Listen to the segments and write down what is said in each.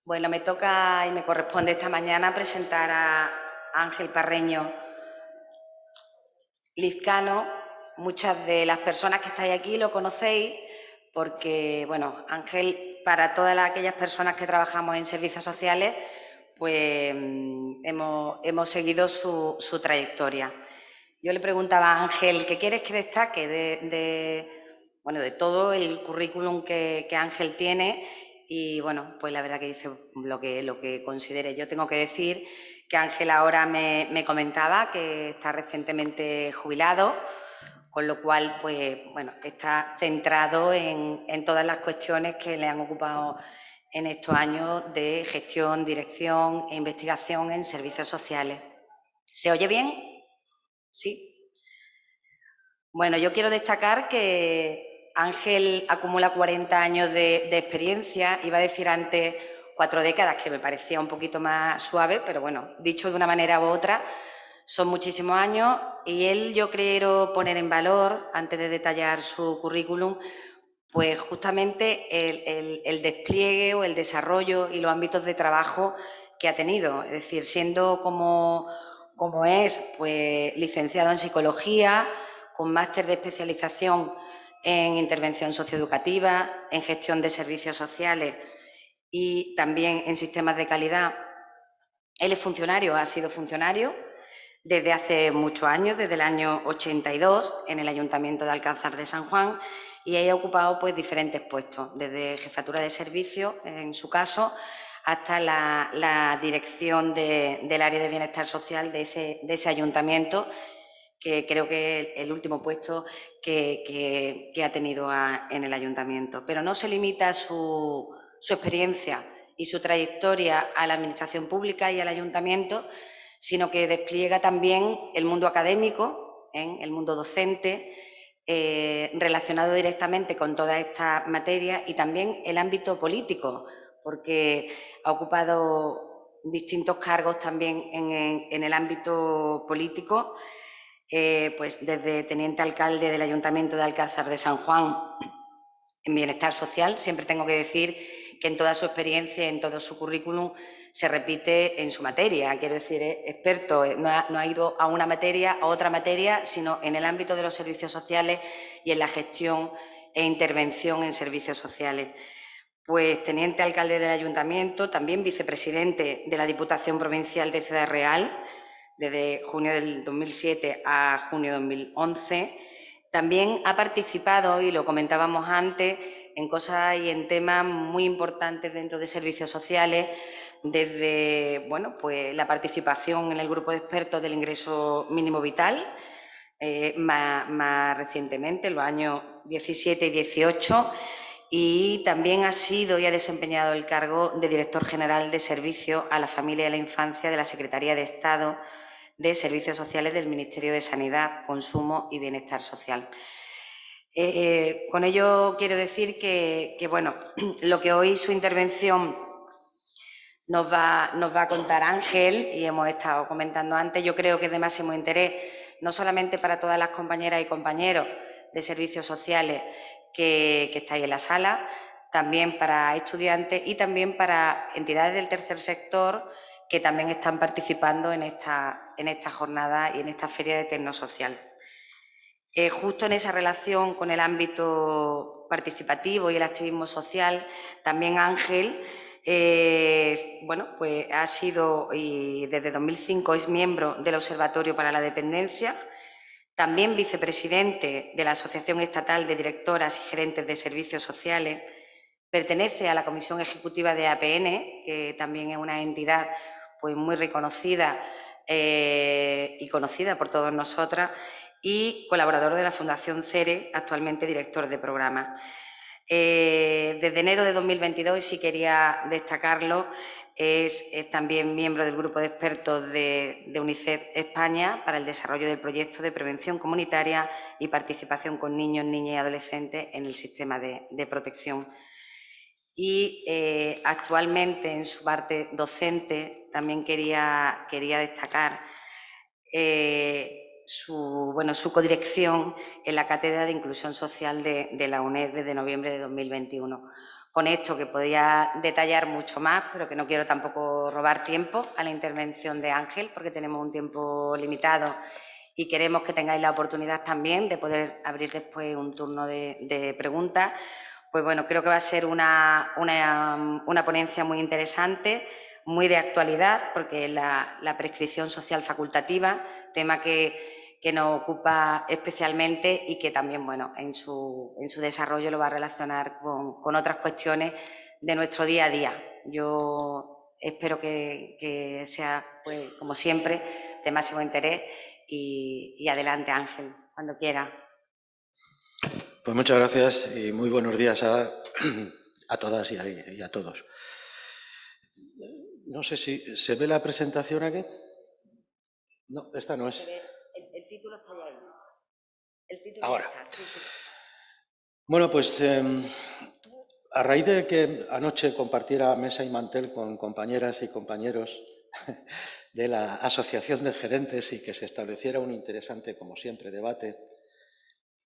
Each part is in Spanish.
Bueno, me toca y me corresponde esta mañana presentar a Ángel Parreño Lizcano. Muchas de las personas que estáis aquí lo conocéis porque, bueno, Ángel, para todas aquellas personas que trabajamos en servicios sociales, pues hemos seguido su trayectoria. Yo le preguntaba a Ángel, ¿qué quieres que destaque de todo el currículum que Ángel tiene? Y bueno, pues la verdad que dice lo que considere. Yo tengo que decir que Ángel ahora me comentaba que está recientemente jubilado, con lo cual, pues bueno, está centrado en todas las cuestiones que le han ocupado en estos años de gestión, dirección e investigación en servicios sociales. ¿Se oye bien? Sí. Bueno, yo quiero destacar que Ángel acumula 40 años de experiencia. Iba a decir antes 4 décadas, que me parecía un poquito más suave, pero bueno, dicho de una manera u otra, son muchísimos años y yo quiero poner en valor, antes de detallar su currículum, pues justamente el despliegue o el desarrollo y los ámbitos de trabajo que ha tenido. Es decir, siendo como es, pues licenciado en psicología, con máster de especialización en intervención socioeducativa, en gestión de servicios sociales y también en sistemas de calidad. Él es funcionario, ha sido funcionario desde hace muchos años, desde el año 82, en el Ayuntamiento de Alcázar de San Juan, y ha ocupado pues diferentes puestos, desde jefatura de servicio, en su caso, hasta la dirección del área de bienestar social de ese ayuntamiento, que creo que es el último puesto que ha tenido en el ayuntamiento. Pero no se limita su experiencia y su trayectoria a la administración pública y al ayuntamiento, sino que despliega también el mundo académico, el mundo docente, relacionado directamente con toda esta materia, y también el ámbito político, porque ha ocupado distintos cargos también en el ámbito político, pues desde teniente alcalde del Ayuntamiento de Alcázar de San Juan en bienestar social. Siempre tengo que decir que en toda su experiencia, en todo su currículum, se repite en su materia. Quiero decir, es experto, no ha ido a una materia, a otra materia, sino en el ámbito de los servicios sociales y en la gestión e intervención en servicios sociales. Pues teniente alcalde del Ayuntamiento, también vicepresidente de la Diputación Provincial de Ciudad Real, desde junio del 2007 a junio de 2011. También ha participado, y lo comentábamos antes, en cosas y en temas muy importantes dentro de servicios sociales, desde pues la participación en el grupo de expertos del ingreso mínimo vital, más recientemente, en los años 17 y 18, y también ha sido y ha desempeñado el cargo de director general de Servicios a la Familia y a la Infancia de la Secretaría de Estado de Servicios Sociales del Ministerio de Sanidad, Consumo y Bienestar Social. Con ello quiero decir que lo que hoy su intervención nos va a contar Ángel, y hemos estado comentando antes, yo creo que es de máximo interés, no solamente para todas las compañeras y compañeros de servicios sociales que estáis en la sala, también para estudiantes y también para entidades del tercer sector que también están participando en esta jornada y en esta feria de Tecnosocial. Justo en esa relación con el ámbito participativo y el activismo social, también Ángel pues ha sido, y desde 2005 es miembro del Observatorio para la Dependencia, también vicepresidente de la Asociación Estatal de Directoras y Gerentes de Servicios Sociales, pertenece a la Comisión Ejecutiva de APN, que también es una entidad pues muy reconocida y conocida por todos nosotras, y colaborador de la Fundación CERE, actualmente director de programa. Desde enero de 2022, y sí quería destacarlo, es también miembro del grupo de expertos de UNICEF España para el desarrollo del proyecto de prevención comunitaria y participación con niños, niñas y adolescentes en el sistema de protección. Y actualmente, en su parte docente, también quería destacar su codirección en la Cátedra de Inclusión Social de la UNED desde noviembre de 2021. con esto, que podía detallar mucho más, pero que no quiero tampoco robar tiempo a la intervención de Ángel, porque tenemos un tiempo limitado y queremos que tengáis la oportunidad también de poder abrir después un turno de preguntas. Pues bueno, creo que va a ser una ponencia muy interesante, muy de actualidad, porque la prescripción social facultativa, tema que nos ocupa especialmente y que también, bueno, en su desarrollo lo va a relacionar con otras cuestiones de nuestro día a día. Yo espero que sea, pues, como siempre, de máximo interés y adelante, Ángel, cuando quiera. Pues muchas gracias y muy buenos días a todas y a todos. No sé si se ve la presentación aquí. No, esta no es. El título está ya ahí. El título ahora. ya está. Sí. Bueno, pues a raíz de que anoche compartiera mesa y mantel con compañeras y compañeros de la Asociación de Gerentes y que se estableciera un interesante, como siempre, debate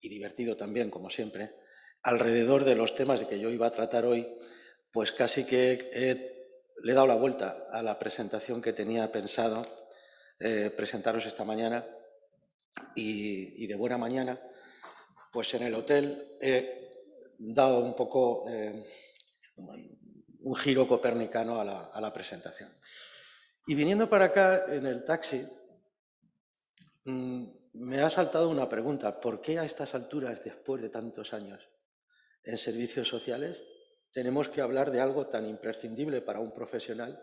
y divertido también, como siempre, alrededor de los temas que yo iba a tratar hoy, pues casi que le he dado la vuelta a la presentación que tenía pensado presentaros esta mañana y de buena mañana, pues en el hotel he dado un poco un giro copernicano a la presentación. Y viniendo para acá en el taxi, me ha saltado una pregunta. ¿Por qué a estas alturas, después de tantos años en servicios sociales, tenemos que hablar de algo tan imprescindible para un profesional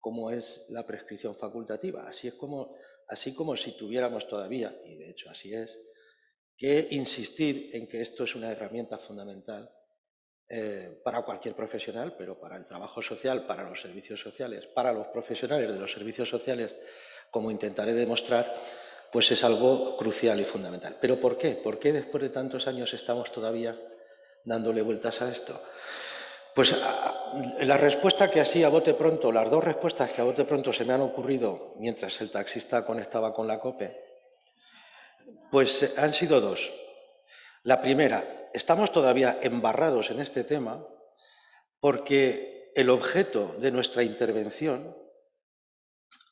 como es la prescripción facultativa? Así como si tuviéramos todavía, y de hecho así es, que insistir en que esto es una herramienta fundamental para cualquier profesional, pero para el trabajo social, para los servicios sociales, para los profesionales de los servicios sociales, como intentaré demostrar, pues es algo crucial y fundamental. ¿Pero por qué? ¿Por qué después de tantos años estamos todavía dándole vueltas a esto? Pues la respuesta que así a bote pronto, las dos respuestas que a bote pronto se me han ocurrido mientras el taxista conectaba con la COPE, pues han sido dos. La primera, estamos todavía embarrados en este tema porque el objeto de nuestra intervención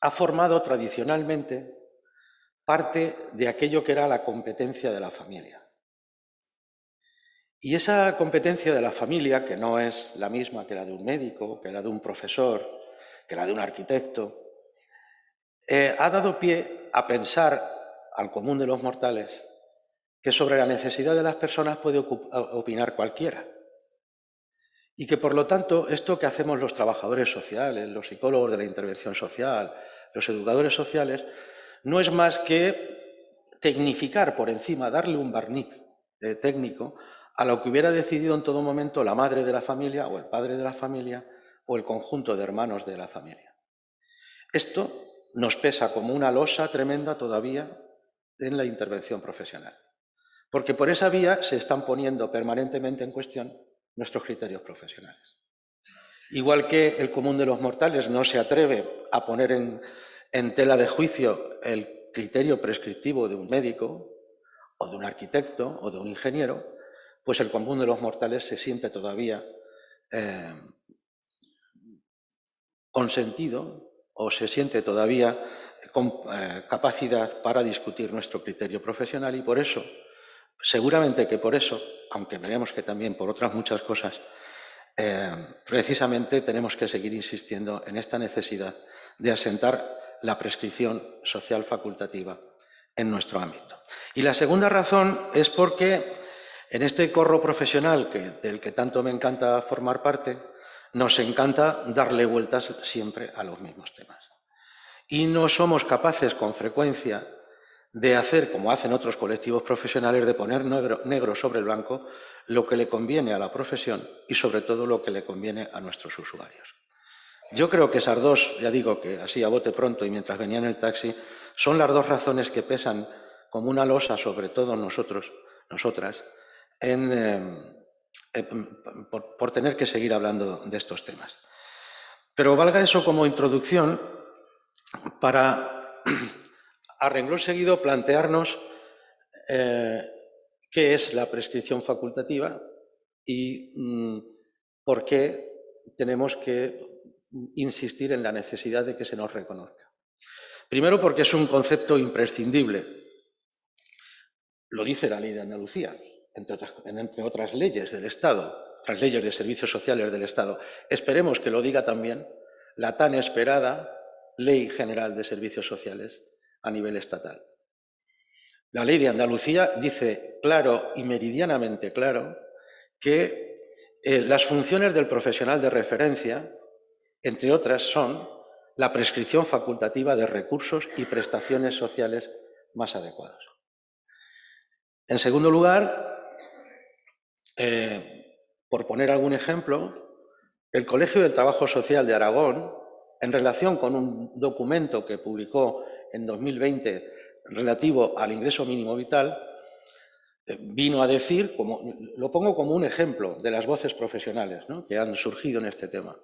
ha formado tradicionalmente parte de aquello que era la competencia de la familia. Y esa competencia de la familia, que no es la misma que la de un médico, que la de un profesor, que la de un arquitecto, ha dado pie a pensar al común de los mortales que sobre la necesidad de las personas puede opinar cualquiera. Y que, por lo tanto, esto que hacemos los trabajadores sociales, los psicólogos de la intervención social, los educadores sociales, no es más que tecnificar por encima, darle un barniz técnico a lo que hubiera decidido en todo momento la madre de la familia o el padre de la familia o el conjunto de hermanos de la familia. Esto nos pesa como una losa tremenda todavía en la intervención profesional, porque por esa vía se están poniendo permanentemente en cuestión nuestros criterios profesionales. Igual que el común de los mortales no se atreve a poner en tela de juicio el criterio prescriptivo de un médico o de un arquitecto o de un ingeniero, pues el común de los mortales se siente todavía consentido o se siente todavía con capacidad para discutir nuestro criterio profesional y por eso, seguramente que por eso, aunque veremos que también por otras muchas cosas, precisamente tenemos que seguir insistiendo en esta necesidad de asentar la prescripción social facultativa en nuestro ámbito. Y la segunda razón es porque en este corro profesional del que tanto me encanta formar parte, nos encanta darle vueltas siempre a los mismos temas. Y no somos capaces con frecuencia de hacer, como hacen otros colectivos profesionales, de poner negro sobre el blanco lo que le conviene a la profesión y sobre todo lo que le conviene a nuestros usuarios. Yo creo que esas dos, ya digo que así a bote pronto y mientras venía en el taxi, son las dos razones que pesan como una losa sobre todos nosotros, nosotras, por tener que seguir hablando de estos temas. Pero valga eso como introducción para, a renglón seguido, plantearnos qué es la prescripción facultativa y por qué tenemos que insistir en la necesidad de que se nos reconozca. Primero, porque es un concepto imprescindible. Lo dice la Ley de Andalucía, entre otras leyes del Estado, otras leyes de servicios sociales del Estado. Esperemos que lo diga también la tan esperada Ley General de Servicios Sociales a nivel estatal. La Ley de Andalucía dice claro y meridianamente claro que las funciones del profesional de referencia, entre otras, son la prescripción facultativa de recursos y prestaciones sociales más adecuados. En segundo lugar, por poner algún ejemplo, el Colegio del Trabajo Social de Aragón, en relación con un documento que publicó en 2020 relativo al ingreso mínimo vital, vino a decir, lo pongo como un ejemplo de las voces profesionales, ¿no?, que han surgido en este tema,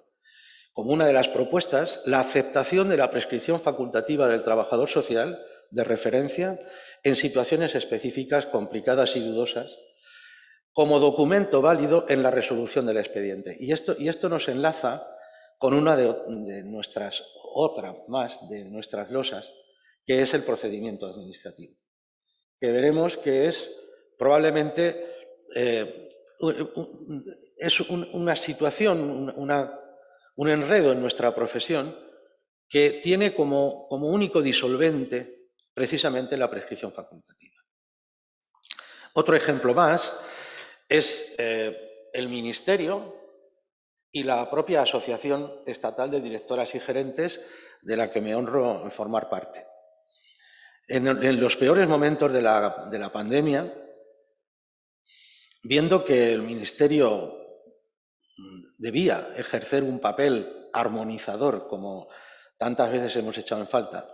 como una de las propuestas, la aceptación de la prescripción facultativa del trabajador social de referencia en situaciones específicas complicadas y dudosas como documento válido en la resolución del expediente. Y esto nos enlaza con una de nuestras losas, que es el procedimiento administrativo, que veremos que es probablemente es una situación, un enredo en nuestra profesión que tiene como único disolvente precisamente la prescripción facultativa. Otro ejemplo más es el Ministerio y la propia Asociación Estatal de Directoras y Gerentes, de la que me honro en formar parte. En los peores momentos de la pandemia, viendo que el Ministerio debía ejercer un papel armonizador, como tantas veces hemos echado en falta,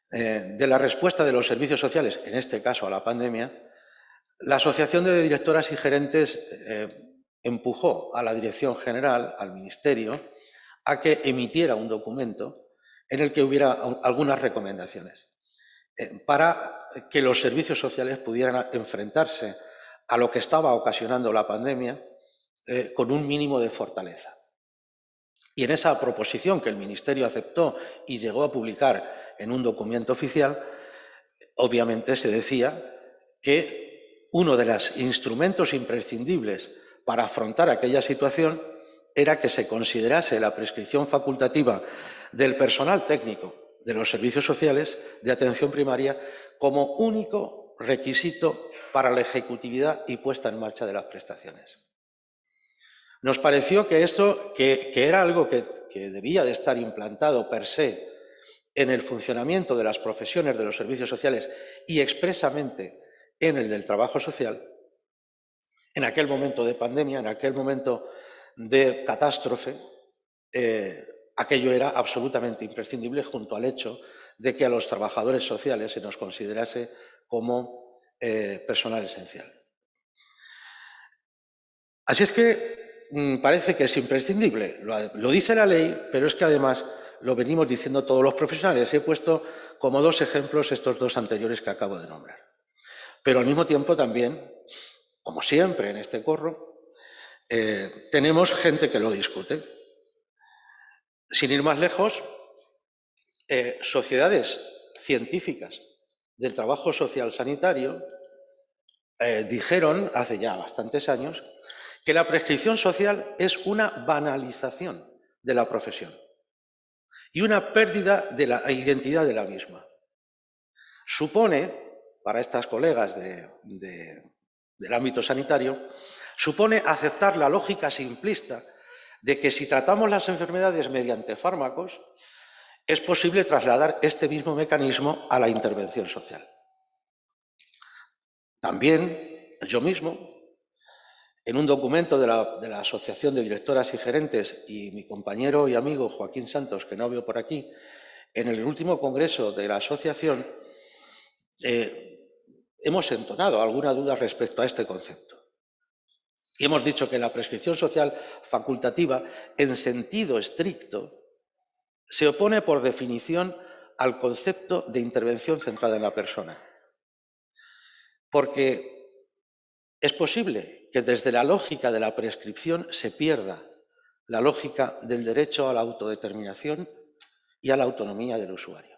de la respuesta de los servicios sociales, en este caso a la pandemia, la Asociación de Directoras y Gerentes empujó a la Dirección General, al Ministerio, a que emitiera un documento en el que hubiera algunas recomendaciones para que los servicios sociales pudieran enfrentarse a lo que estaba ocasionando la pandemia con un mínimo de fortaleza. Y en esa proposición que el Ministerio aceptó y llegó a publicar en un documento oficial, obviamente se decía que uno de los instrumentos imprescindibles para afrontar aquella situación era que se considerase la prescripción facultativa del personal técnico de los servicios sociales de atención primaria como único requisito para la ejecutividad y puesta en marcha de las prestaciones. Nos pareció que esto, que era algo que debía de estar implantado per se en el funcionamiento de las profesiones de los servicios sociales y expresamente en el del trabajo social, en aquel momento de pandemia, en aquel momento de catástrofe, aquello era absolutamente imprescindible, junto al hecho de que a los trabajadores sociales se nos considerase como personal esencial. Así es que parece que es imprescindible, lo dice la ley, pero es que además lo venimos diciendo todos los profesionales. He puesto como dos ejemplos estos dos anteriores que acabo de nombrar. Pero al mismo tiempo también, como siempre en este corro, tenemos gente que lo discute. Sin ir más lejos, sociedades científicas del trabajo social sanitario dijeron hace ya bastantes años que la prescripción social es una banalización de la profesión y una pérdida de la identidad de la misma. Supone, para estas colegas del ámbito sanitario, supone aceptar la lógica simplista de que si tratamos las enfermedades mediante fármacos, es posible trasladar este mismo mecanismo a la intervención social. También yo mismo, en un documento de la Asociación de Directoras y Gerentes, y mi compañero y amigo Joaquín Santos, que no veo por aquí, en el último congreso de la asociación, hemos entonado alguna duda respecto a este concepto. Y hemos dicho que la prescripción social facultativa, en sentido estricto, se opone por definición al concepto de intervención centrada en la persona. Porque es posible que desde la lógica de la prescripción se pierda la lógica del derecho a la autodeterminación y a la autonomía del usuario.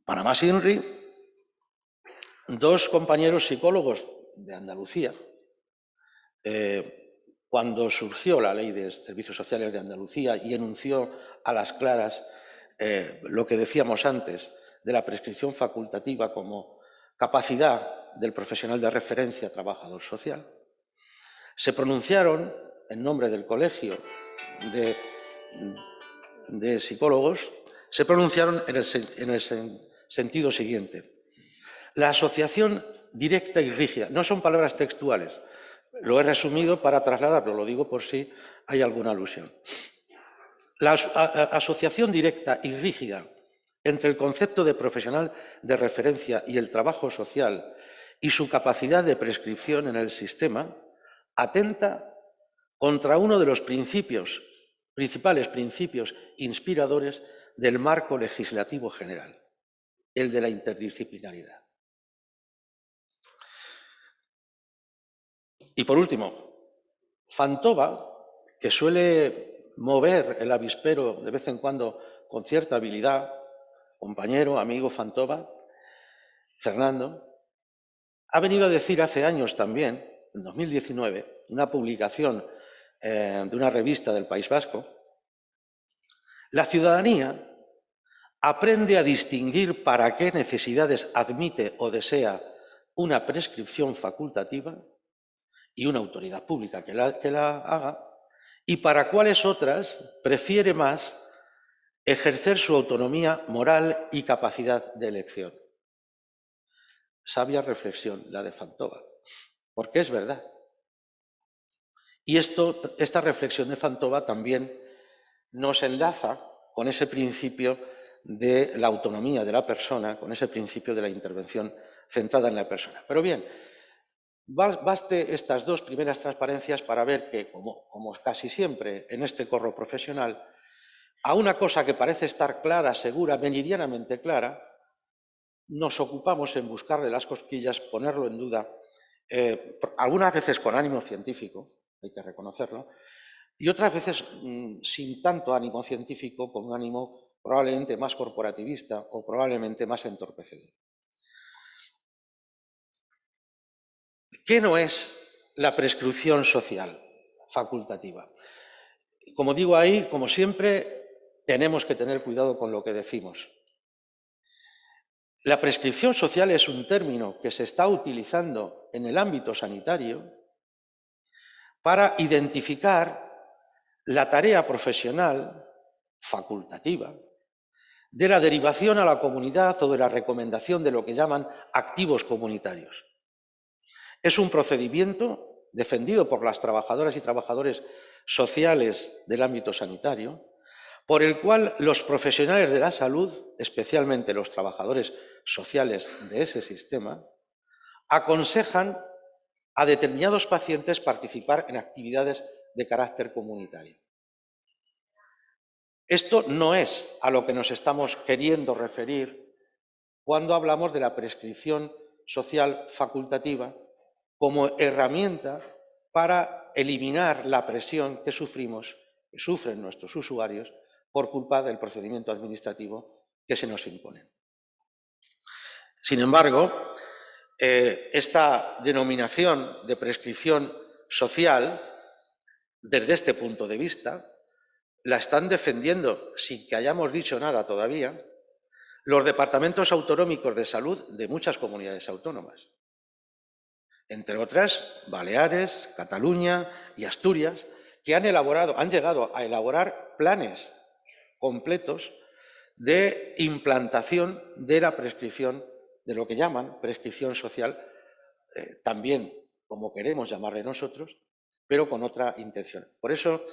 Para más INRI, dos compañeros psicólogos de Andalucía, cuando surgió la Ley de Servicios Sociales de Andalucía y enunció a las claras lo que decíamos antes de la prescripción facultativa como capacidad del profesional de referencia trabajador social, se pronunciaron en nombre del Colegio de Psicólogos, se pronunciaron en el sentido siguiente. La asociación directa y rígida, no son palabras textuales, lo he resumido para trasladarlo, lo digo por si hay alguna alusión. La asociación directa y rígida entre el concepto de profesional de referencia y el trabajo social y su capacidad de prescripción en el sistema atenta contra uno de los principales principios inspiradores del marco legislativo general, el de la interdisciplinaridad. Y por último, Fantova, que suele mover el avispero de vez en cuando con cierta habilidad, compañero, amigo Fantova, Fernando, ha venido a decir hace años también, en 2019, una publicación de una revista del País Vasco, la ciudadanía aprende a distinguir para qué necesidades admite o desea una prescripción facultativa y una autoridad pública que la haga, y para cuáles otras prefiere más ejercer su autonomía moral y capacidad de elección. Sabia reflexión la de Fantova, porque es verdad. Y esta reflexión de Fantova también nos enlaza con ese principio de la autonomía de la persona, con ese principio de la intervención centrada en la persona. Pero bien, baste estas dos primeras transparencias para ver que, como casi siempre en este corro profesional, a una cosa que parece estar clara, segura, meridianamente clara, nos ocupamos en buscarle las cosquillas, ponerlo en duda, algunas veces con ánimo científico, hay que reconocerlo, y otras veces sin tanto ánimo científico, con un ánimo probablemente más corporativista o probablemente más entorpecedor. ¿Qué no es la prescripción social facultativa? Como digo ahí, como siempre, tenemos que tener cuidado con lo que decimos. La prescripción social es un término que se está utilizando en el ámbito sanitario para identificar la tarea profesional facultativa de la derivación a la comunidad o de la recomendación de lo que llaman activos comunitarios. Es un procedimiento defendido por las trabajadoras y trabajadores sociales del ámbito sanitario, por el cual los profesionales de la salud, especialmente los trabajadores sociales de ese sistema, aconsejan a determinados pacientes participar en actividades de carácter comunitario. Esto no es a lo que nos estamos queriendo referir cuando hablamos de la prescripción social facultativa como herramienta para eliminar la presión que sufren nuestros usuarios por culpa del procedimiento administrativo que se nos impone. Sin embargo, esta denominación de prescripción social, desde este punto de vista, la están defendiendo, sin que hayamos dicho nada todavía, los departamentos autonómicos de salud de muchas comunidades autónomas. Entre otras, Baleares, Cataluña y Asturias, que han llegado a elaborar planes completos de implantación de la prescripción, de lo que llaman prescripción social, también como queremos llamarle nosotros, pero con otra intención. Por eso,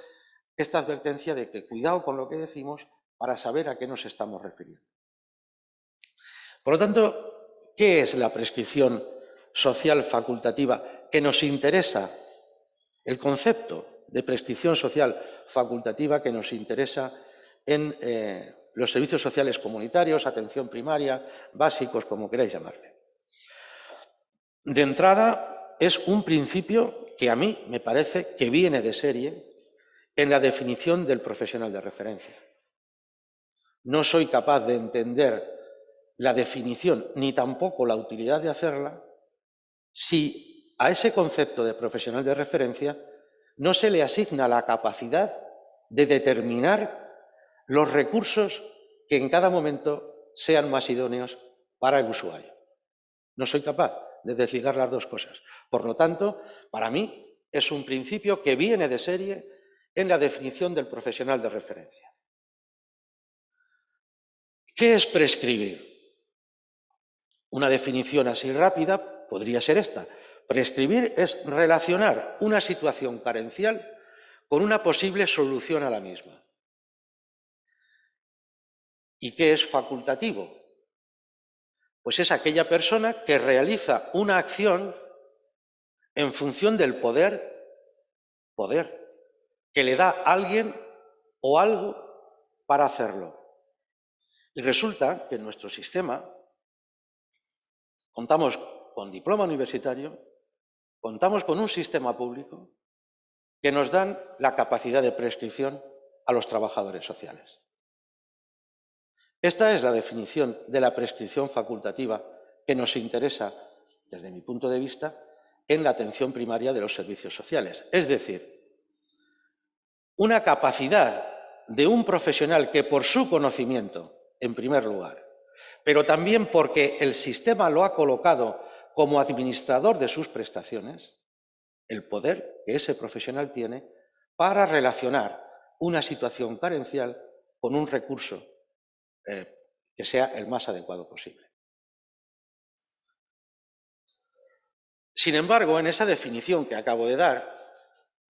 esta advertencia de que cuidado con lo que decimos para saber a qué nos estamos refiriendo. Por lo tanto, ¿qué es la prescripción social facultativa que nos interesa? El concepto de prescripción social facultativa que nos interesa en los servicios sociales comunitarios, atención primaria, básicos, como queráis llamarle. De entrada, es un principio que a mí me parece que viene de serie en la definición del profesional de referencia. No soy capaz de entender la definición ni tampoco la utilidad de hacerla si a ese concepto de profesional de referencia no se le asigna la capacidad de determinar los recursos que en cada momento sean más idóneos para el usuario. No soy capaz de desligar las dos cosas. Por lo tanto, para mí es un principio que viene de serie en la definición del profesional de referencia. ¿Qué es prescribir? Una definición así rápida podría ser esta. Prescribir es relacionar una situación carencial con una posible solución a la misma. ¿Y qué es facultativo? Pues es aquella persona que realiza una acción en función del poder que le da a alguien o algo para hacerlo. Y resulta que en nuestro sistema contamos con diploma universitario, contamos con un sistema público que nos dan la capacidad de prescripción a los trabajadores sociales. Esta es la definición de la prescripción facultativa que nos interesa, desde mi punto de vista, en la atención primaria de los servicios sociales. Es decir, una capacidad de un profesional que por su conocimiento, en primer lugar, pero también porque el sistema lo ha colocado como administrador de sus prestaciones, el poder que ese profesional tiene para relacionar una situación carencial con un recurso que sea el más adecuado posible. Sin embargo, en esa definición que acabo de dar,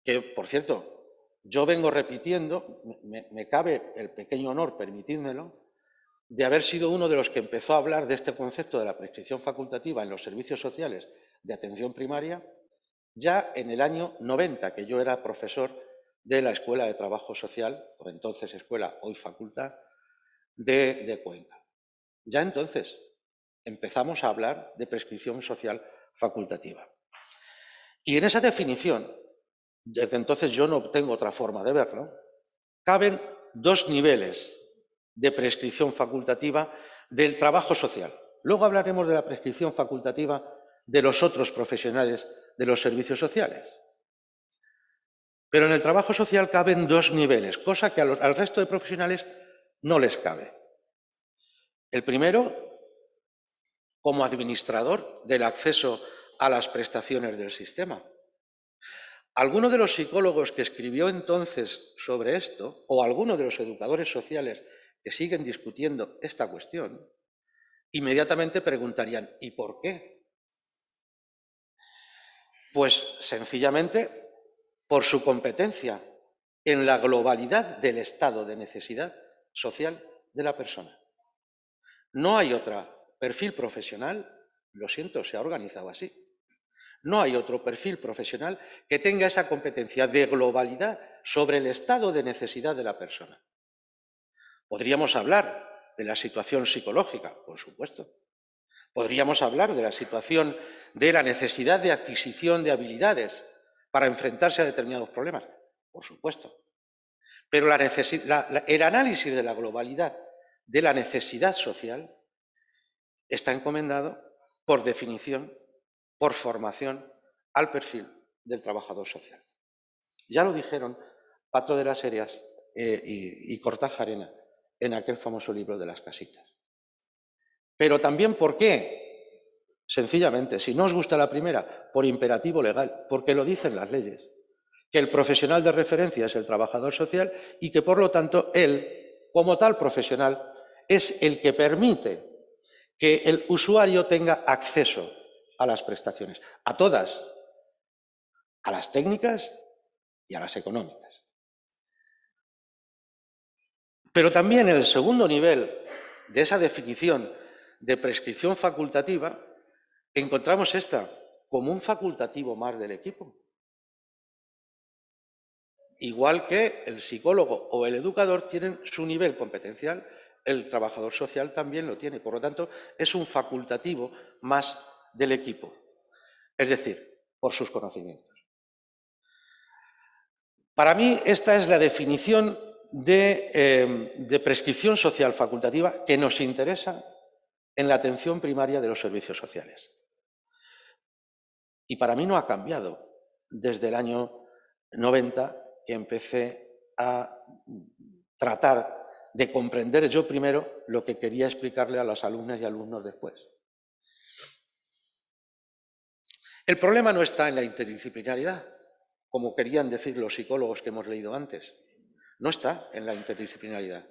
que, por cierto, yo vengo repitiendo, me cabe el pequeño honor, permitídmelo, de haber sido uno de los que empezó a hablar de este concepto de la prescripción facultativa en los servicios sociales de atención primaria, ya en el año 90, que yo era profesor de la Escuela de Trabajo Social, por entonces escuela, hoy facultad, de Cuenca. Ya entonces empezamos a hablar de prescripción social facultativa. Y en esa definición, desde entonces yo no tengo otra forma de verlo, caben dos niveles de prescripción facultativa del trabajo social. Luego hablaremos de la prescripción facultativa de los otros profesionales de los servicios sociales. Pero en el trabajo social caben dos niveles, cosa que al resto de profesionales no les cabe. El primero, como administrador del acceso a las prestaciones del sistema. Alguno de los psicólogos que escribió entonces sobre esto, o alguno de los educadores sociales que siguen discutiendo esta cuestión, inmediatamente preguntarían, ¿y por qué? Pues sencillamente por su competencia en la globalidad del estado de necesidad social de la persona. No hay otro perfil profesional, lo siento, se ha organizado así. No hay otro perfil profesional que tenga esa competencia de globalidad sobre el estado de necesidad de la persona. Podríamos hablar de la situación psicológica, por supuesto. Podríamos hablar de la situación de la necesidad de adquisición de habilidades para enfrentarse a determinados problemas, por supuesto. Pero el análisis de la globalidad de la necesidad social está encomendado, por definición, por formación, al perfil del trabajador social. Ya lo dijeron Patro de las Heras y Cortajarena en aquel famoso libro de las casitas. Pero también, ¿por qué? Sencillamente, si no os gusta la primera, por imperativo legal, porque lo dicen las leyes, que el profesional de referencia es el trabajador social y que, por lo tanto, él, como tal profesional, es el que permite que el usuario tenga acceso a las prestaciones, a todas, a las técnicas y a las económicas. Pero también en el segundo nivel de esa definición de prescripción facultativa, encontramos esta como un facultativo más del equipo. Igual que el psicólogo o el educador tienen su nivel competencial, el trabajador social también lo tiene. Por lo tanto, es un facultativo más del equipo. Es decir, por sus conocimientos. Para mí, esta es la definición de prescripción social facultativa que nos interesa en la atención primaria de los servicios sociales. Y para mí no ha cambiado desde el año 90, que empecé a tratar de comprender yo primero lo que quería explicarle a las alumnas y alumnos después. El problema no está en la interdisciplinaridad, como querían decir los psicólogos que hemos leído antes. No está en la interdisciplinaridad.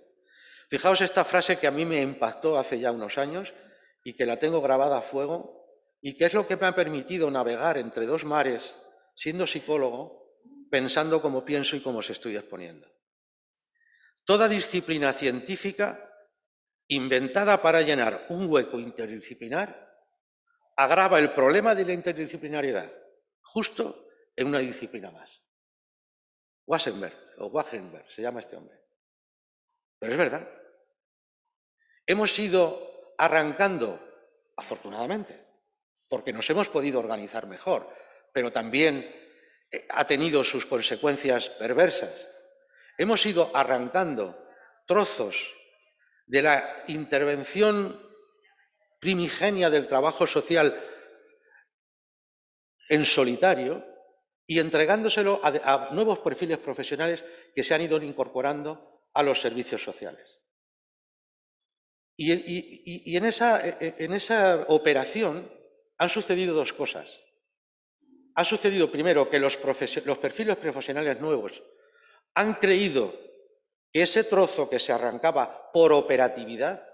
Fijaos esta frase que a mí me impactó hace ya unos años y que la tengo grabada a fuego y que es lo que me ha permitido navegar entre dos mares, siendo psicólogo, pensando como pienso y como os estoy exponiendo. Toda disciplina científica inventada para llenar un hueco interdisciplinar agrava el problema de la interdisciplinariedad, justo en una disciplina más. Wagenberg, se llama este hombre. Pero es verdad. Hemos ido arrancando, afortunadamente, porque nos hemos podido organizar mejor, pero también ha tenido sus consecuencias perversas. Hemos ido arrancando trozos de la intervención primigenia del trabajo social en solitario y entregándoselo a nuevos perfiles profesionales que se han ido incorporando a los servicios sociales. Y en esa operación han sucedido dos cosas. Ha sucedido primero que los perfiles profesionales nuevos han creído que ese trozo que se arrancaba por operatividad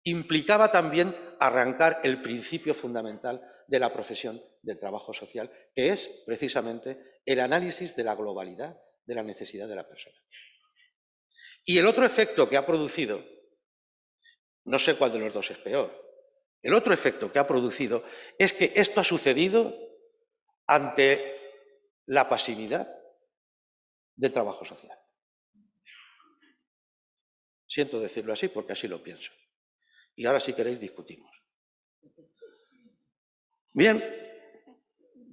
implicaba también arrancar el principio fundamental de la profesión del trabajo social, que es precisamente el análisis de la globalidad de la necesidad de la persona. Y el otro efecto que ha producido, no sé cuál de los dos es peor, el otro efecto que ha producido es que esto ha sucedido ante la pasividad del trabajo social. Siento decirlo así porque así lo pienso. Y ahora, si queréis, discutimos. Bien,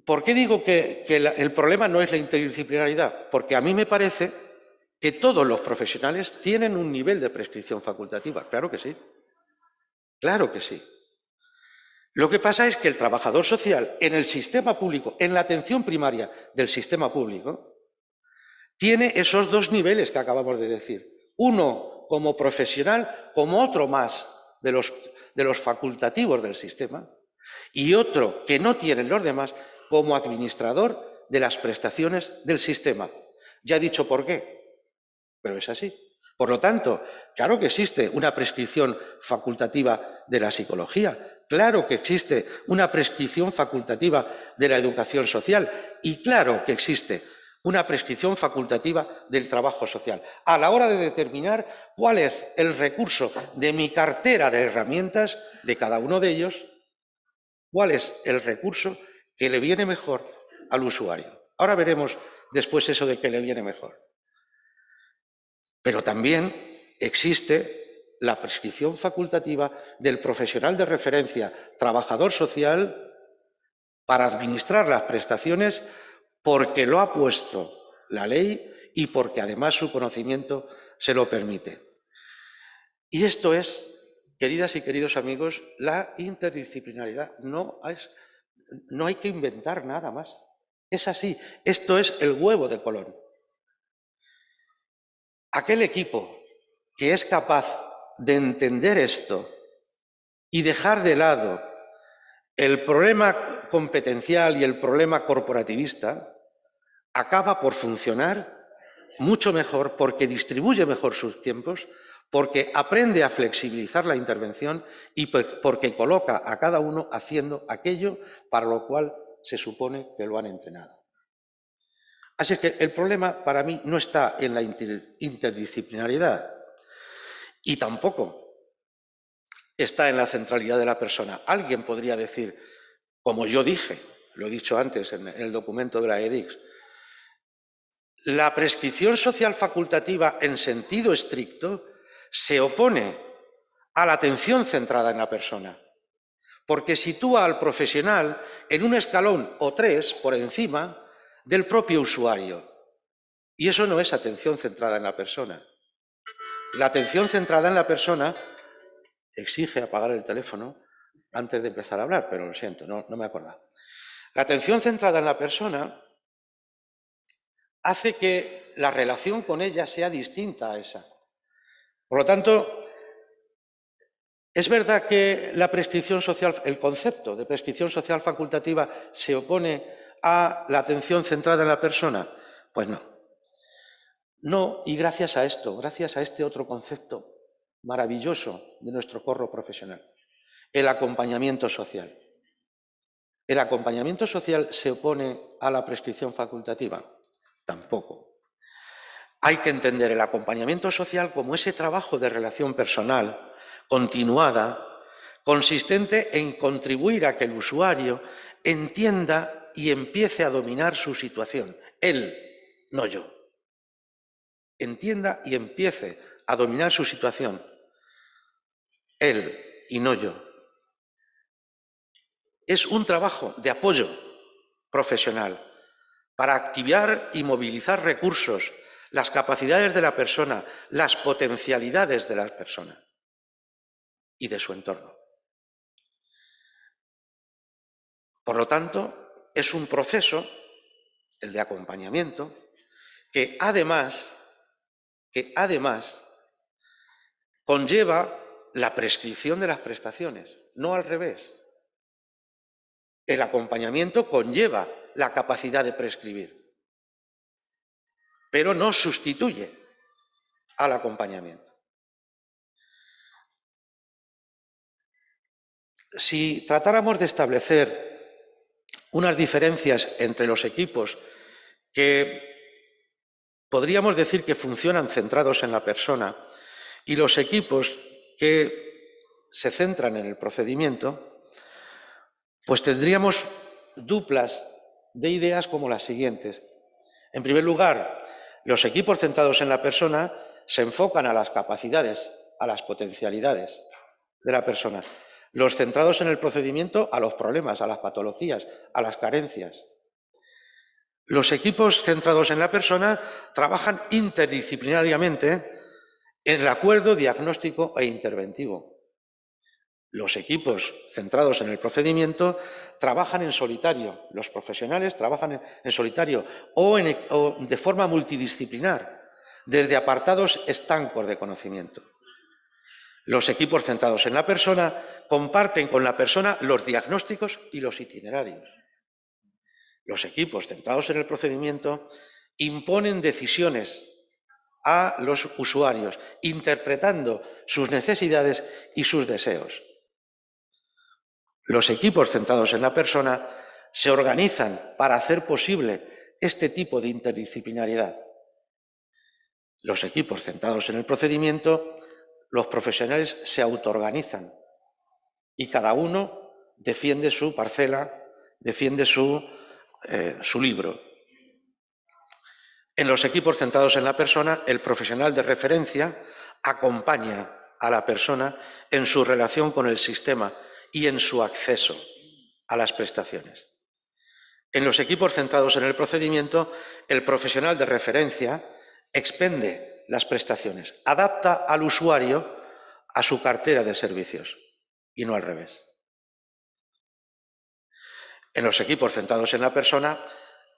¿por qué digo que el problema no es la interdisciplinaridad? Porque a mí me parece que todos los profesionales tienen un nivel de prescripción facultativa. Claro que sí. Claro que sí. Lo que pasa es que el trabajador social en el sistema público, en la atención primaria del sistema público, tiene esos dos niveles que acabamos de decir. Uno como profesional, como otro más de los facultativos del sistema, y otro que no tienen los demás como administrador de las prestaciones del sistema. Ya he dicho por qué, pero es así. Por lo tanto, claro que existe una prescripción facultativa de la psicología, claro que existe una prescripción facultativa de la educación social y claro que existe una prescripción facultativa del trabajo social, a la hora de determinar cuál es el recurso de mi cartera de herramientas de cada uno de ellos, cuál es el recurso que le viene mejor al usuario. Ahora veremos después eso de que le viene mejor. Pero también existe la prescripción facultativa del profesional de referencia, trabajador social, para administrar las prestaciones porque lo ha puesto la ley y porque además su conocimiento se lo permite. Y esto es, queridas y queridos amigos, la interdisciplinaridad. No hay que inventar nada más. Es así. Esto es el huevo de Colón. Aquel equipo que es capaz de entender esto y dejar de lado el problema competencial y el problema corporativista, acaba por funcionar mucho mejor porque distribuye mejor sus tiempos, porque aprende a flexibilizar la intervención y porque coloca a cada uno haciendo aquello para lo cual se supone que lo han entrenado. Así que el problema para mí no está en la interdisciplinariedad y tampoco está en la centralidad de la persona. Alguien podría decir, como yo dije, lo he dicho antes en el documento de la EDICS, la prescripción social facultativa en sentido estricto se opone a la atención centrada en la persona, porque sitúa al profesional en un escalón o tres por encima del propio usuario. Y eso no es atención centrada en la persona. La atención centrada en la persona exige apagar el teléfono antes de empezar a hablar, pero lo siento, no me acordaba. La atención centrada en la persona hace que la relación con ella sea distinta a esa. Por lo tanto, es verdad que la prescripción social, el concepto de prescripción social facultativa se opone a la atención centrada en la persona. Pues no. No, y gracias a esto, gracias a este otro concepto maravilloso de nuestro corro profesional, el acompañamiento social. ¿El acompañamiento social se opone a la prescripción facultativa? Tampoco. Hay que entender el acompañamiento social como ese trabajo de relación personal continuada, consistente en contribuir a que el usuario entienda y empiece a dominar su situación. Él, no yo. Entienda y empiece a dominar su situación. Él y no yo. Es un trabajo de apoyo profesional para activar y movilizar recursos, las capacidades de la persona, las potencialidades de la persona y de su entorno. Por lo tanto, es un proceso, el de acompañamiento, que además conlleva la prescripción de las prestaciones, no al revés. El acompañamiento conlleva la capacidad de prescribir, pero no sustituye al acompañamiento. Si tratáramos de establecer unas diferencias entre los equipos que podríamos decir que funcionan centrados en la persona y los equipos que se centran en el procedimiento, pues tendríamos duplas de ideas como las siguientes. En primer lugar, los equipos centrados en la persona se enfocan a las capacidades, a las potencialidades de la persona. Los centrados en el procedimiento a los problemas, a las patologías, a las carencias. Los equipos centrados en la persona trabajan interdisciplinariamente en el acuerdo diagnóstico e interventivo. Los equipos centrados en el procedimiento trabajan en solitario. Los profesionales trabajan en solitario o de forma multidisciplinar, desde apartados estancos de conocimiento. Los equipos centrados en la persona comparten con la persona los diagnósticos y los itinerarios. Los equipos centrados en el procedimiento imponen decisiones a los usuarios, interpretando sus necesidades y sus deseos. Los equipos centrados en la persona se organizan para hacer posible este tipo de interdisciplinariedad. Los equipos centrados en el procedimiento, los profesionales se autoorganizan y cada uno defiende su parcela, defiende su libro. En los equipos centrados en la persona, el profesional de referencia acompaña a la persona en su relación con el sistema y en su acceso a las prestaciones. En los equipos centrados en el procedimiento, el profesional de referencia expende las prestaciones, adapta al usuario a su cartera de servicios y no al revés. En los equipos centrados en la persona,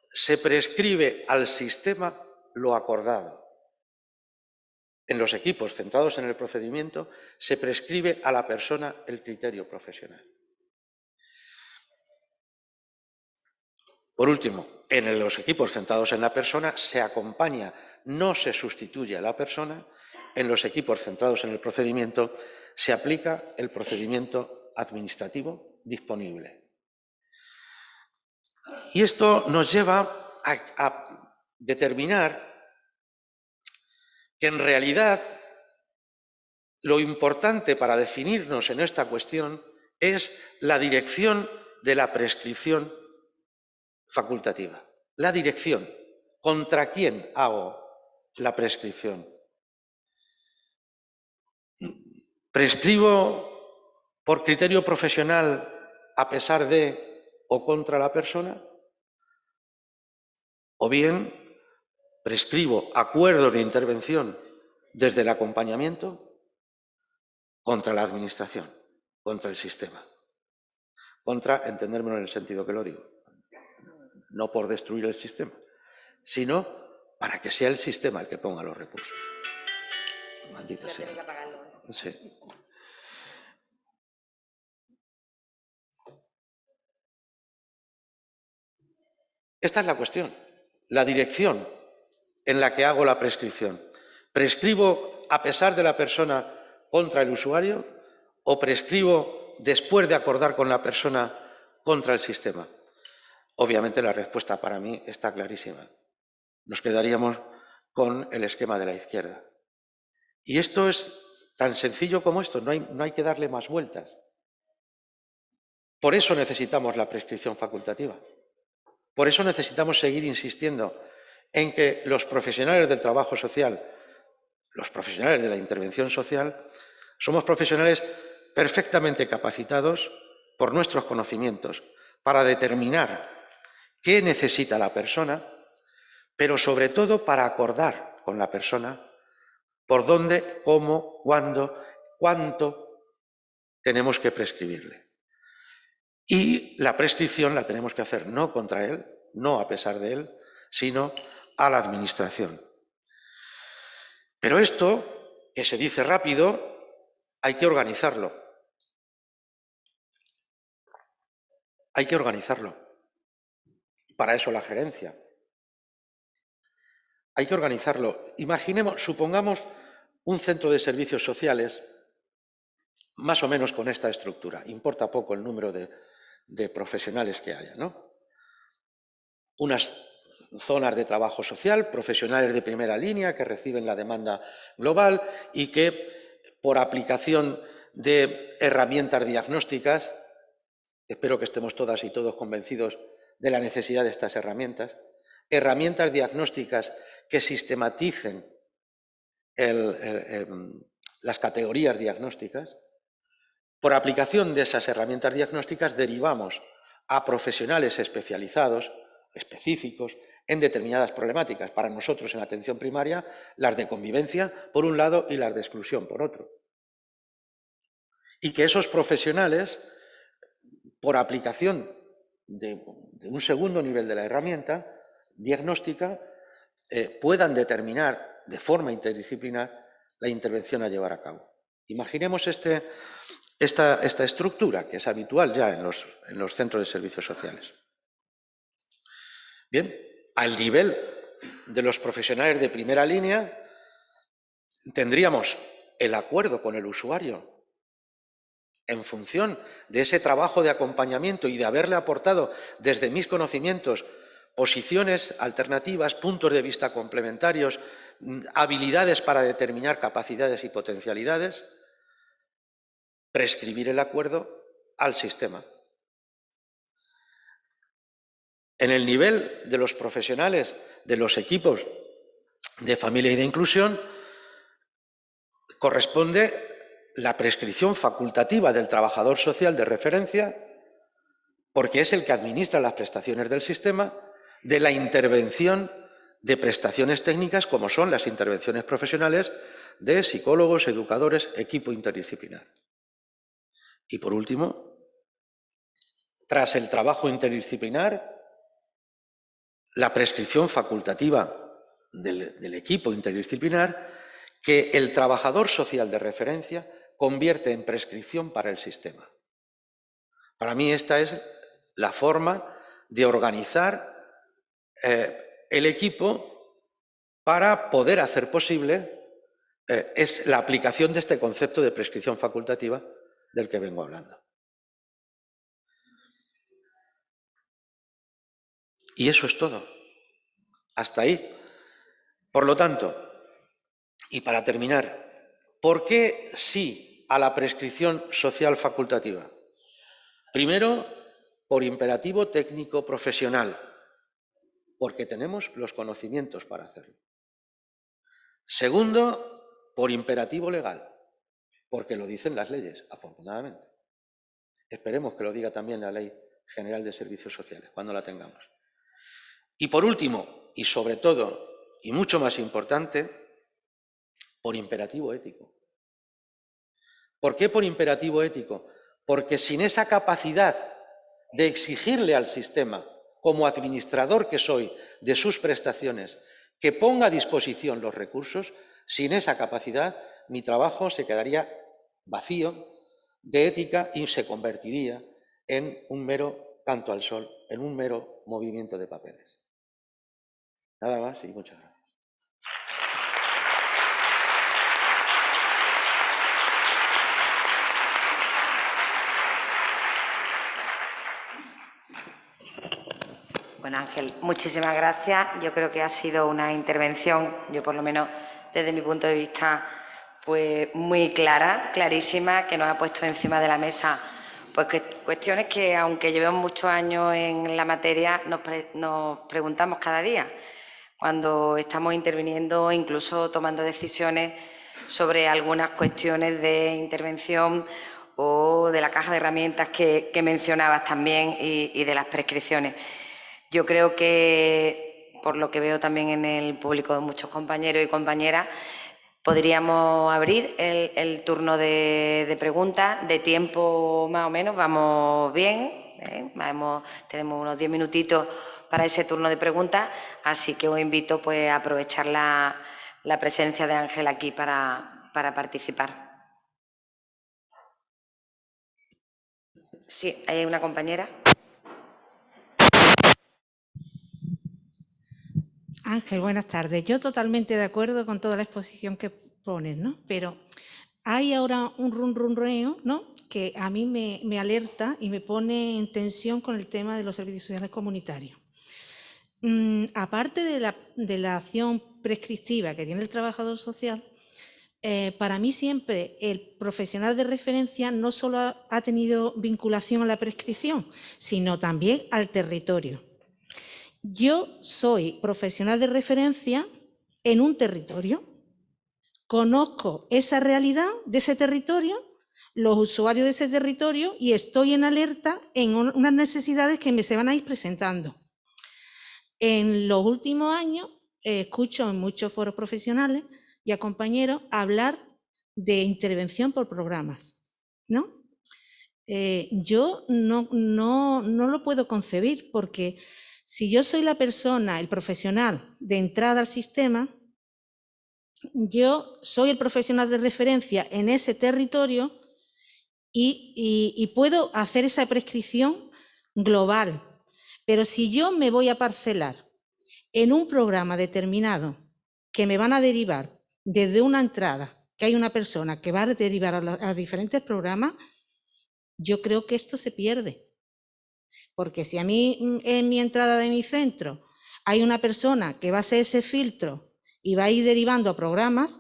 se prescribe al sistema lo acordado. En los equipos centrados en el procedimiento, se prescribe a la persona el criterio profesional. Por último, en los equipos centrados en la persona se acompaña, no se sustituye a la persona. En los equipos centrados en el procedimiento se aplica el procedimiento administrativo disponible. Y esto nos lleva a determinar que en realidad lo importante para definirnos en esta cuestión es la dirección de la prescripción facultativa. La dirección. ¿Contra quién hago la prescripción? ¿Prescribo por criterio profesional a pesar de o contra la persona? ¿O bien prescribo acuerdos de intervención desde el acompañamiento contra la administración, contra el sistema. Contra, entendérmelo en el sentido que lo digo, no por destruir el sistema, sino para que sea el sistema el que ponga los recursos. Maldita sea. Sí. Esta es la cuestión, la dirección en la que hago la prescripción. ¿Prescribo a pesar de la persona contra el usuario o prescribo después de acordar con la persona contra el sistema? Obviamente la respuesta para mí está clarísima. Nos quedaríamos con el esquema de la izquierda. Y esto es tan sencillo como esto, no hay que darle más vueltas. Por eso necesitamos la prescripción facultativa. Por eso necesitamos seguir insistiendo en que los profesionales del trabajo social, los profesionales de la intervención social, somos profesionales perfectamente capacitados por nuestros conocimientos para determinar qué necesita la persona, pero sobre todo para acordar con la persona por dónde, cómo, cuándo, cuánto tenemos que prescribirle. Y la prescripción la tenemos que hacer no contra él, no a pesar de él, sino a la administración. Pero esto, que se dice rápido, hay que organizarlo. Hay que organizarlo. Para eso la gerencia. Hay que organizarlo. Imaginemos, supongamos un centro de servicios sociales más o menos con esta estructura. Importa poco el número de profesionales que haya, ¿no? Unas zonas de trabajo social, profesionales de primera línea que reciben la demanda global y que, por aplicación de herramientas diagnósticas, espero que estemos todas y todos convencidos de la necesidad de estas herramientas diagnósticas que sistematicen las categorías diagnósticas. Por aplicación de esas herramientas diagnósticas derivamos a profesionales especializados, específicos, en determinadas problemáticas. Para nosotros en atención primaria, las de convivencia por un lado y las de exclusión por otro. Y que esos profesionales, por aplicación de un segundo nivel de la herramienta diagnóstica, puedan determinar de forma interdisciplinar la intervención a llevar a cabo. Imaginemos esta estructura que es habitual ya en los centros de servicios sociales. Bien, al nivel de los profesionales de primera línea tendríamos el acuerdo con el usuario en función de ese trabajo de acompañamiento y de haberle aportado desde mis conocimientos posiciones alternativas, puntos de vista complementarios, habilidades para determinar capacidades y potencialidades, prescribir el acuerdo al sistema. En el nivel de los profesionales de los equipos de familia y de inclusión corresponde la prescripción facultativa del trabajador social de referencia, porque es el que administra las prestaciones del sistema, de la intervención de prestaciones técnicas como son las intervenciones profesionales de psicólogos, educadores, equipo interdisciplinar. Y por último, tras el trabajo interdisciplinar, la prescripción facultativa del equipo interdisciplinar que el trabajador social de referencia convierte en prescripción para el sistema. Para mí esta es la forma de organizar el equipo para poder hacer posible es la aplicación de este concepto de prescripción facultativa del que vengo hablando. Y eso es todo. Hasta ahí. Por lo tanto, y para terminar, ¿por qué sí a la prescripción social facultativa? Primero, por imperativo técnico profesional, porque tenemos los conocimientos para hacerlo. Segundo, por imperativo legal, porque lo dicen las leyes, afortunadamente. Esperemos que lo diga también la Ley General de Servicios Sociales, cuando la tengamos. Y por último, y sobre todo, y mucho más importante, por imperativo ético. ¿Por qué por imperativo ético? Porque sin esa capacidad de exigirle al sistema, como administrador que soy, de sus prestaciones, que ponga a disposición los recursos, sin esa capacidad mi trabajo se quedaría vacío de ética y se convertiría en un mero canto al sol, en un mero movimiento de papeles. Nada más y muchas gracias. Bueno, Ángel, muchísimas gracias. Yo creo que ha sido una intervención, yo por lo menos desde mi punto de vista, pues muy clara, clarísima, que nos ha puesto encima de la mesa pues cuestiones que, aunque llevemos muchos años en la materia, nos preguntamos cada día cuando estamos interviniendo, incluso tomando decisiones sobre algunas cuestiones de intervención o de la caja de herramientas que mencionabas también y de las prescripciones. Yo creo que, por lo que veo también en el público de muchos compañeros y compañeras, podríamos abrir el turno de preguntas. De tiempo, más o menos, vamos bien, ¿eh? Tenemos unos 10 minutitos para ese turno de preguntas, así que os invito pues, a aprovechar la presencia de Ángel aquí para participar. Sí, hay una compañera. Ángel, buenas tardes. Yo totalmente de acuerdo con toda la exposición que pones, ¿no? Pero hay ahora un runrunreo, ¿no?, que a mí me alerta y me pone en tensión con el tema de los servicios sociales comunitarios. Aparte de la acción prescriptiva que tiene el trabajador social, para mí siempre el profesional de referencia no solo ha tenido vinculación a la prescripción, sino también al territorio. Yo soy profesional de referencia en un territorio, conozco esa realidad de ese territorio, los usuarios de ese territorio y estoy en alerta en unas necesidades que me se van a ir presentando. En los últimos años escucho en muchos foros profesionales y a compañeros hablar de intervención por programas, ¿no? Yo no lo puedo concebir porque si yo soy la persona, el profesional de entrada al sistema, yo soy el profesional de referencia en ese territorio y puedo hacer esa prescripción global. Pero si yo me voy a parcelar en un programa determinado que me van a derivar desde una entrada, que hay una persona que va a derivar a diferentes programas, yo creo que esto se pierde. Porque si a mí en mi entrada de mi centro hay una persona que va a hacer ese filtro y va a ir derivando a programas,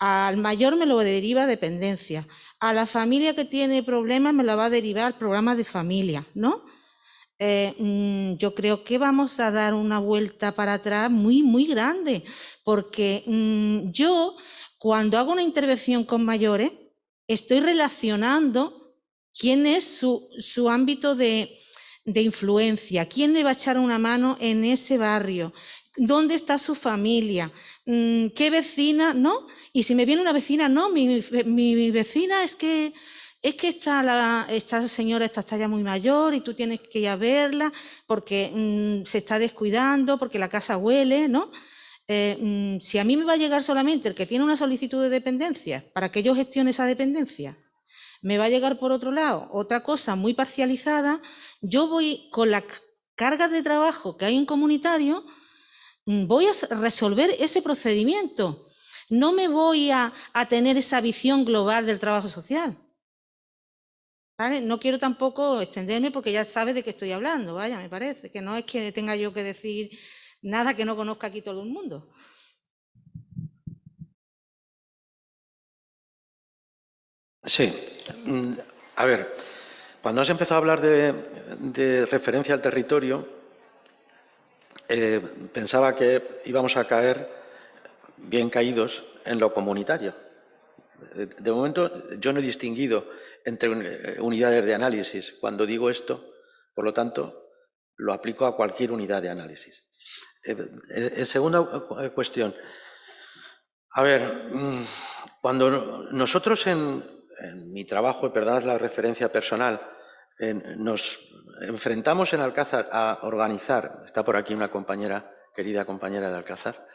al mayor me lo deriva a dependencia, a la familia que tiene problemas me la va a derivar al programa de familia, ¿no? Yo creo que vamos a dar una vuelta para atrás muy grande, porque yo cuando hago una intervención con mayores estoy relacionando quién es su ámbito de influencia, quién le va a echar una mano en ese barrio, dónde está su familia, qué vecina, ¿no? Y si me viene una vecina, no, mi vecina es que esta señora está ya muy mayor y tú tienes que ir a verla porque se está descuidando, porque la casa huele, ¿no? Si a mí me va a llegar solamente el que tiene una solicitud de dependencia para que yo gestione esa dependencia, me va a llegar por otro lado otra cosa muy parcializada, yo voy con la carga de trabajo que hay en comunitario, voy a resolver ese procedimiento. No me voy a tener esa visión global del trabajo social. ¿Vale? No quiero tampoco extenderme porque ya sabes de qué estoy hablando, vaya, me parece, que no es que tenga yo que decir nada que no conozca aquí todo el mundo. Sí. A ver, cuando has empezado a hablar de referencia al territorio, pensaba que íbamos a caer bien caídos en lo comunitario. De momento, yo no he distinguido entre unidades de análisis. Cuando digo esto, por lo tanto, lo aplico a cualquier unidad de análisis. Segunda cuestión. A ver, cuando nosotros en mi trabajo, perdonad la referencia personal, nos enfrentamos en Alcázar a organizar, está por aquí una compañera, querida compañera de Alcázar,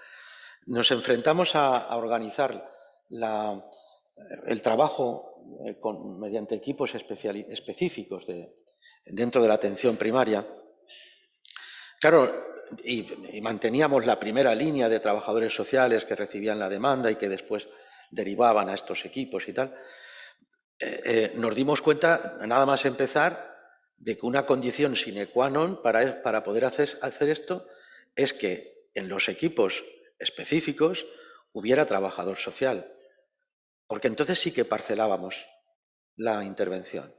nos enfrentamos a organizar el trabajo mediante equipos específicos dentro de la atención primaria. Claro, y manteníamos la primera línea de trabajadores sociales que recibían la demanda y que después derivaban a estos equipos y tal. Nos dimos cuenta, nada más empezar, de que una condición sine qua non para poder hacer esto es que en los equipos específicos hubiera trabajador social, porque entonces sí que parcelábamos la intervención.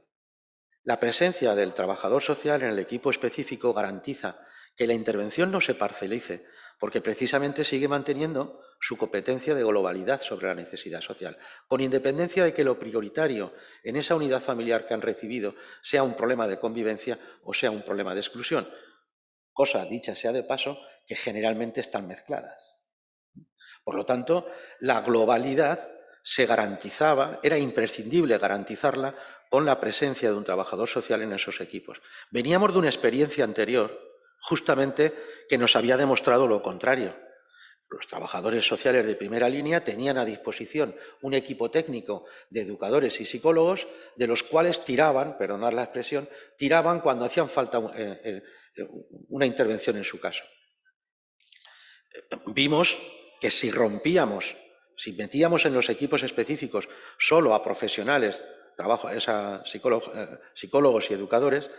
La presencia del trabajador social en el equipo específico garantiza que la intervención no se parcelice, porque precisamente sigue manteniendo su competencia de globalidad sobre la necesidad social, con independencia de que lo prioritario en esa unidad familiar que han recibido sea un problema de convivencia o sea un problema de exclusión, cosa, dicha sea de paso, que generalmente están mezcladas. Por lo tanto, la globalidad se garantizaba, era imprescindible garantizarla con la presencia de un trabajador social en esos equipos. Veníamos de una experiencia anterior, justamente, que nos había demostrado lo contrario. Los trabajadores sociales de primera línea tenían a disposición un equipo técnico de educadores y psicólogos, de los cuales tiraban, perdonad la expresión, tiraban cuando hacían falta una intervención en su caso. Vimos que si rompíamos, si metíamos en los equipos específicos solo a profesionales, psicólogos y educadores,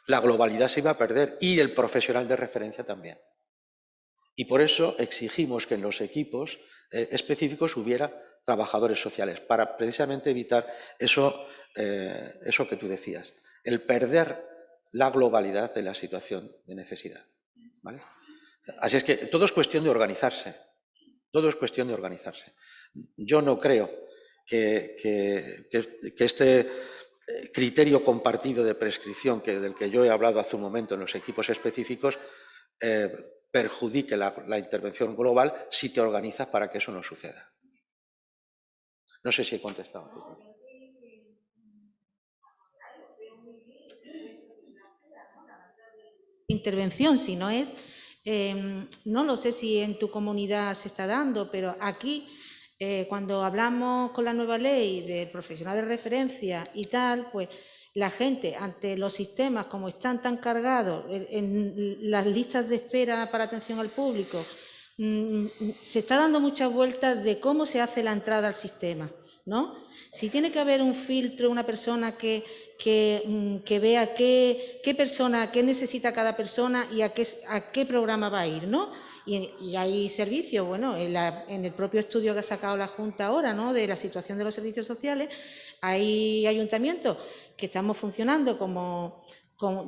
la globalidad se iba a perder y el profesional de referencia también. Y por eso exigimos que en los equipos específicos hubiera trabajadores sociales, para precisamente evitar eso que tú decías, el perder la globalidad de la situación de necesidad, ¿vale? Así es que todo es cuestión de organizarse, todo es cuestión de organizarse. Yo no creo que este criterio compartido de prescripción del que yo he hablado hace un momento en los equipos específicos perjudique la intervención global si te organizas para que eso no suceda. No sé si he contestado. Intervención, si no es, no lo sé si en tu comunidad se está dando, pero aquí cuando hablamos con la nueva ley del profesional de referencia y tal, pues la gente ante los sistemas como están tan cargados en las listas de espera para atención al público, se está dando muchas vueltas de cómo se hace la entrada al sistema, ¿no? Si tiene que haber un filtro, una persona que vea qué necesita cada persona y a qué programa va a ir, ¿no? Y hay servicios, bueno, en el propio estudio que ha sacado la Junta ahora, ¿no?, de la situación de los servicios sociales, hay ayuntamientos que estamos funcionando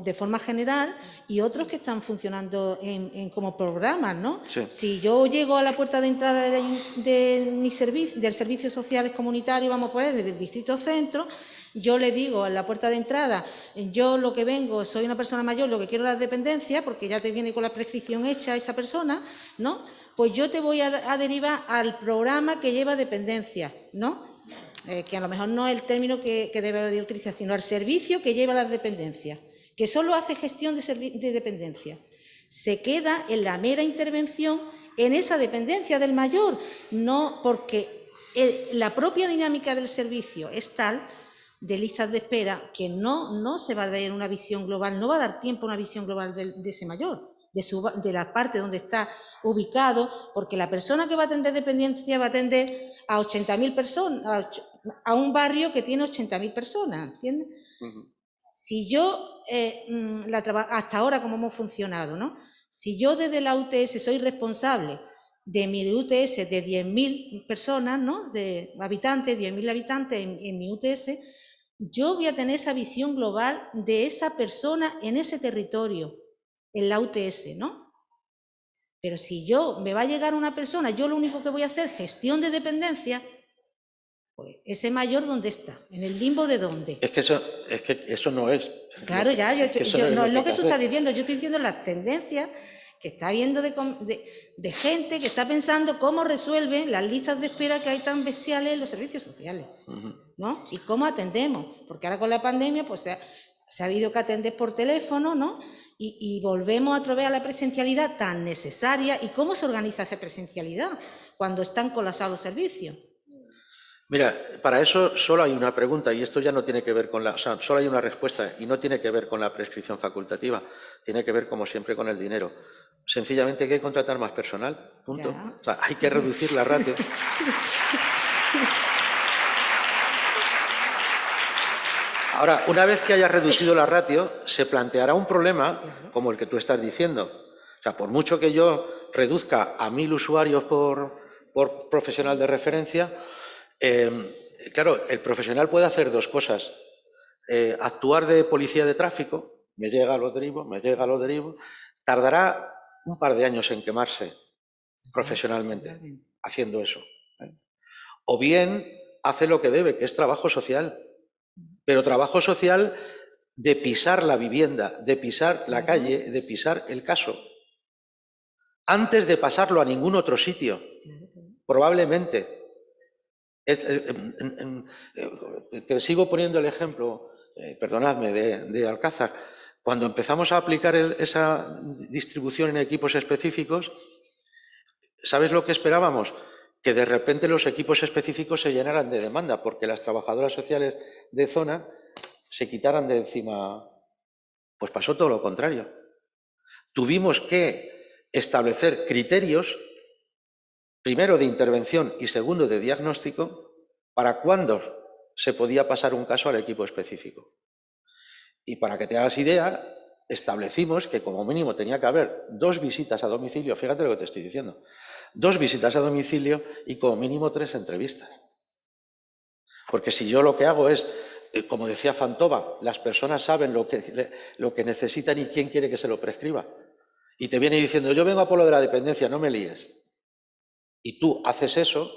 de forma general y otros que están funcionando como programas, ¿no? Sí. Si yo llego a la puerta de entrada del servicio social comunitario, vamos a poner, del distrito centro, yo le digo en la puerta de entrada, yo lo que vengo, soy una persona mayor, lo que quiero es la dependencia, porque ya te viene con la prescripción hecha esta persona, ¿no? Pues yo te voy a derivar al programa que lleva dependencia, ¿no? Que a lo mejor no es el término que debe de utilizar, sino al servicio que lleva las dependencias, que solo hace gestión de dependencia. Se queda en la mera intervención en esa dependencia del mayor, no porque la propia dinámica del servicio es tal de listas de espera que no se va a dar una visión global, no va a dar tiempo a una visión global de ese mayor, de la parte donde está ubicado, porque la persona que va a atender dependencia va a atender a 80.000 personas, a un barrio que tiene 80.000 personas, ¿entiendes? Si yo, hasta ahora como hemos funcionado, ¿no? Si yo desde la UTS soy responsable de mi UTS de 10.000 personas, ¿no?, de habitantes, 10.000 habitantes en mi UTS, yo voy a tener esa visión global de esa persona en ese territorio, en la UTS, ¿no? Pero si me va a llegar una persona, yo lo único que voy a hacer es gestión de dependencia, pues ese mayor, ¿dónde está? ¿En el limbo de dónde? Es que eso no es. Claro, ya, no es lo que tú estás diciendo, yo estoy diciendo las tendencias que está viendo de gente que está pensando cómo resuelven las listas de espera que hay tan bestiales en los servicios sociales, ¿no? Y cómo atendemos, porque ahora con la pandemia pues se ha habido que atender por teléfono, ¿no? Y volvemos otra vez a la presencialidad tan necesaria. ¿Y cómo se organiza esa presencialidad cuando están colapsados los servicios? Mira, para eso solo hay una pregunta y esto ya no tiene que ver con la... O sea, solo hay una respuesta y no tiene que ver con la prescripción facultativa. Tiene que ver, como siempre, con el dinero. Sencillamente hay que contratar más personal, punto. O sea, hay que reducir la ratio. Ahora, una vez que haya reducido la ratio, se planteará un problema como el que tú estás diciendo. O sea, por mucho que yo reduzca a 1000 usuarios por profesional de referencia, claro, el profesional puede hacer dos cosas. Actuar de policía de tráfico, me llega, lo derivo, tardará un par de años en quemarse profesionalmente haciendo eso. O bien hace lo que debe, que es trabajo social. Pero trabajo social de pisar la vivienda, de pisar la calle, de pisar el caso. Antes de pasarlo a ningún otro sitio, probablemente. Te sigo poniendo el ejemplo, perdonadme, de Alcázar. Cuando empezamos a aplicar esa distribución en equipos específicos, ¿sabes lo que esperábamos? Que de repente los equipos específicos se llenaran de demanda porque las trabajadoras sociales de zona se quitaran de encima. Pues pasó todo lo contrario. Tuvimos que establecer criterios, primero de intervención y segundo de diagnóstico, para cuándo se podía pasar un caso al equipo específico. Y para que te hagas idea, establecimos que como mínimo tenía que haber 2 visitas a domicilio, fíjate lo que te estoy diciendo, 2 visitas a domicilio y como mínimo 3 entrevistas. Porque si yo lo que hago es, como decía Fantova, las personas saben lo que necesitan y quién quiere que se lo prescriba. Y te viene diciendo, yo vengo a por lo de la dependencia, no me líes. Y tú haces eso,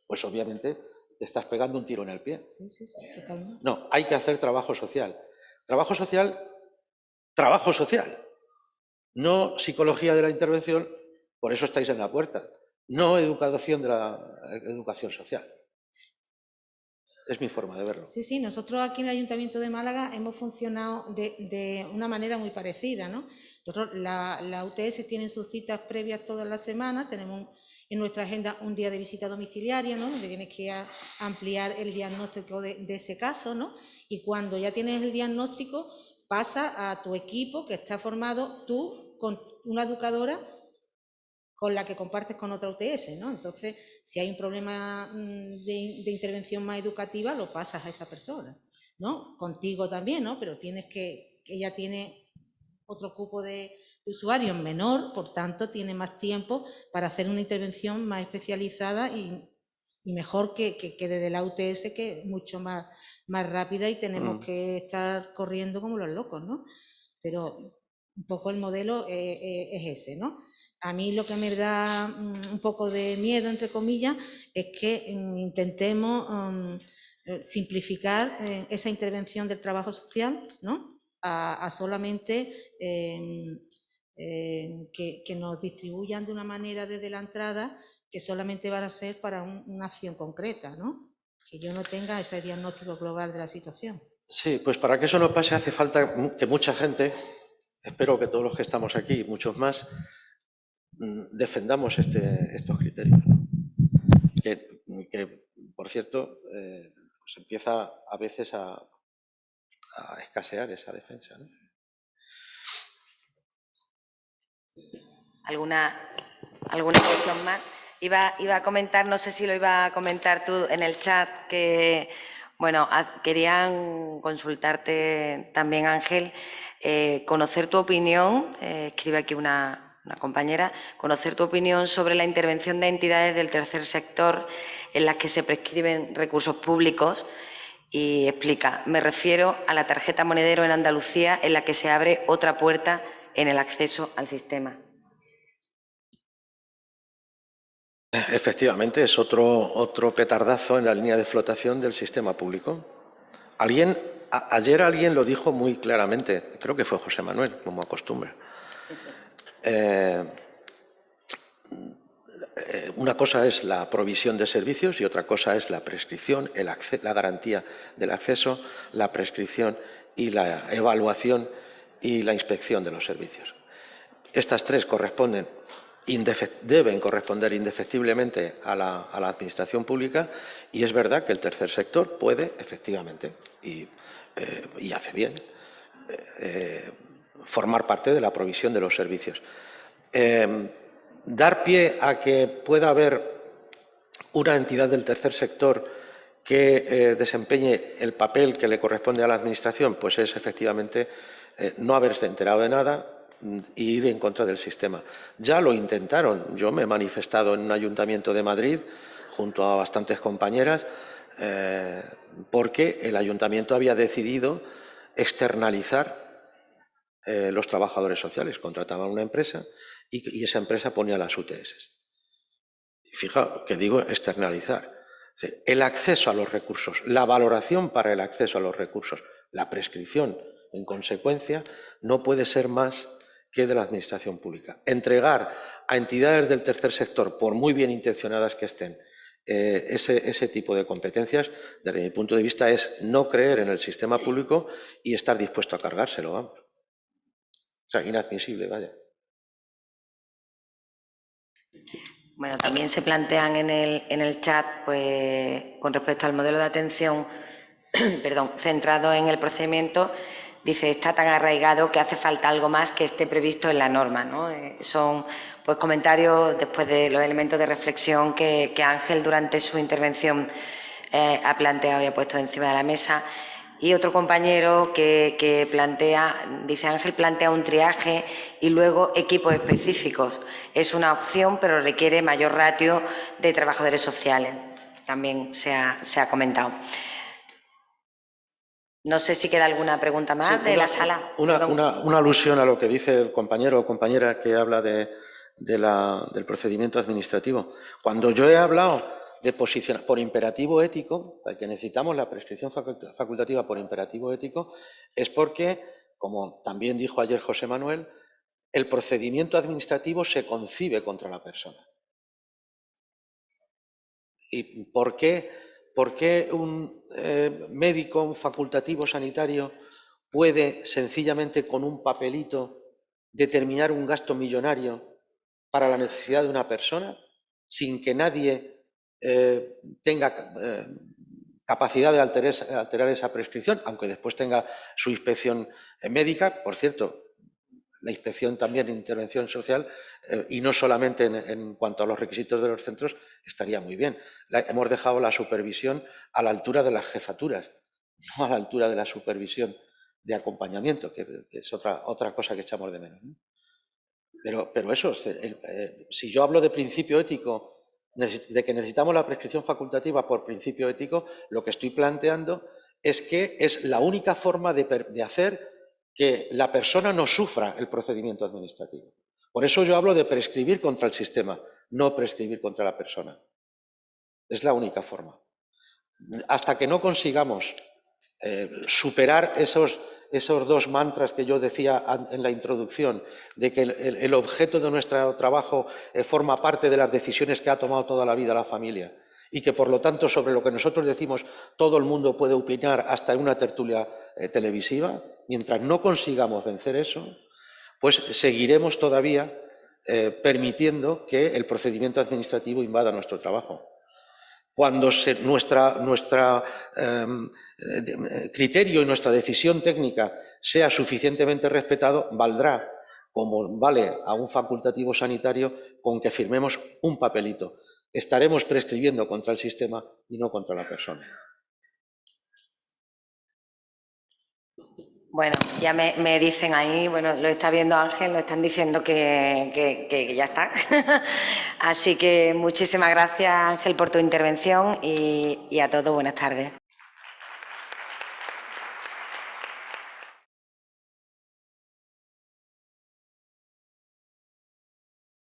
pues obviamente te estás pegando un tiro en el pie. Sí, totalmente. No, hay que hacer trabajo social. Trabajo social, trabajo social. No psicología de la intervención, por eso estáis en la puerta. No educación de la educación social. Es mi forma de verlo. Sí, nosotros aquí en el Ayuntamiento de Málaga hemos funcionado de una manera muy parecida, ¿no? Nosotros, la UTS tienen sus citas previas todas las semanas, tenemos en nuestra agenda un día de visita domiciliaria, ¿no? Donde tienes que ampliar el diagnóstico de ese caso, ¿no? Y cuando ya tienes el diagnóstico, pasa a tu equipo que está formado tú con una educadora con la que compartes con otra UTS, ¿no? Entonces, si hay un problema de intervención más educativa, lo pasas a esa persona, ¿no? Contigo también, ¿no? Pero ella tiene otro cupo de usuarios menor, por tanto, tiene más tiempo para hacer una intervención más especializada y mejor que desde la UTS, que es mucho más rápida y tenemos que estar corriendo como los locos, ¿no? Pero un poco el modelo es ese, ¿no? A mí lo que me da un poco de miedo, entre comillas, es que intentemos simplificar esa intervención del trabajo social, ¿no? A solamente que nos distribuyan de una manera desde la entrada que solamente van a ser para una acción concreta, ¿no? Que yo no tenga ese diagnóstico global de la situación. Sí, pues para que eso no pase hace falta que mucha gente, espero que todos los que estamos aquí y muchos más, defendamos estos criterios, ¿no? Que por cierto, pues empieza a veces a escasear esa defensa, ¿no? ¿Alguna cuestión más? Iba a comentar, no sé si lo iba a comentar tú en el chat, que bueno, querían consultarte también, Ángel, conocer tu opinión, escribe aquí una compañera, conocer tu opinión sobre la intervención de entidades del tercer sector en las que se prescriben recursos públicos, y explica, me refiero a la tarjeta monedero en Andalucía, en la que se abre otra puerta en el acceso al sistema. Efectivamente, es otro petardazo en la línea de flotación del sistema público. Ayer alguien lo dijo muy claramente, creo que fue José Manuel, como acostumbra. Una cosa es la provisión de servicios y otra cosa es la prescripción, la garantía del acceso, la prescripción y la evaluación y la inspección de los servicios. Estas tres deben corresponder indefectiblemente a la Administración pública, y es verdad que el tercer sector puede, efectivamente, y hace bien, formar parte de la provisión de los servicios. Dar pie a que pueda haber una entidad del tercer sector que desempeñe el papel que le corresponde a la Administración, pues es efectivamente no haberse enterado de nada e ir en contra del sistema. Ya lo intentaron. Yo me he manifestado en un ayuntamiento de Madrid junto a bastantes compañeras porque el ayuntamiento había decidido externalizar los trabajadores sociales. Contrataban una empresa y esa empresa ponía las UTS. Fijaos que digo externalizar. El acceso a los recursos, la valoración para el acceso a los recursos, la prescripción, en consecuencia, no puede ser más que de la Administración pública. Entregar a entidades del tercer sector, por muy bien intencionadas que estén, ese tipo de competencias, desde mi punto de vista, es no creer en el sistema público y estar dispuesto a cargárselo, vamos. O sea, inadmisible, vaya. Bueno, también se plantean en el chat, pues, con respecto al modelo de atención, perdón, centrado en el procedimiento, dice, está tan arraigado que hace falta algo más que esté previsto en la norma, ¿no? Son, pues, comentarios después de los elementos de reflexión que Ángel durante su intervención ha planteado y ha puesto encima de la mesa. Y otro compañero que plantea, dice Ángel, plantea un triaje y luego equipos específicos. Es una opción, pero requiere mayor ratio de trabajadores sociales. También se ha comentado. No sé si queda alguna pregunta más de la sala. Una alusión a lo que dice el compañero o compañera que habla del procedimiento administrativo. Cuando yo he hablado de posicionar por imperativo ético, que necesitamos la prescripción facultativa por imperativo ético, es porque, como también dijo ayer José Manuel, el procedimiento administrativo se concibe contra la persona. ¿Y por qué un médico, un facultativo sanitario puede sencillamente con un papelito determinar un gasto millonario para la necesidad de una persona sin que nadie tenga capacidad de alterar esa prescripción, aunque después tenga su inspección médica? Por cierto, la inspección también en intervención social y no solamente en cuanto a los requisitos de los centros, estaría muy bien. Hemos dejado la supervisión a la altura de las jefaturas, no a la altura de la supervisión de acompañamiento, que es otra cosa que echamos de menos, ¿no? Pero eso, si yo hablo de principio ético, de que necesitamos la prescripción facultativa por principio ético, lo que estoy planteando es que es la única forma de hacer que la persona no sufra el procedimiento administrativo. Por eso yo hablo de prescribir contra el sistema, no prescribir contra la persona. Es la única forma. Hasta que no consigamos superar esos dos mantras que yo decía en la introducción, de que el objeto de nuestro trabajo forma parte de las decisiones que ha tomado toda la vida la familia y que, por lo tanto, sobre lo que nosotros decimos todo el mundo puede opinar hasta en una tertulia televisiva, mientras no consigamos vencer eso, pues seguiremos todavía permitiendo que el procedimiento administrativo invada nuestro trabajo. Cuando nuestro criterio y nuestra decisión técnica sea suficientemente respetado, valdrá, como vale a un facultativo sanitario, con que firmemos un papelito. Estaremos prescribiendo contra el sistema y no contra la persona. Bueno, ya me dicen ahí, bueno, lo está viendo Ángel, lo están diciendo que ya está. Así que muchísimas gracias, Ángel, por tu intervención y a todos buenas tardes.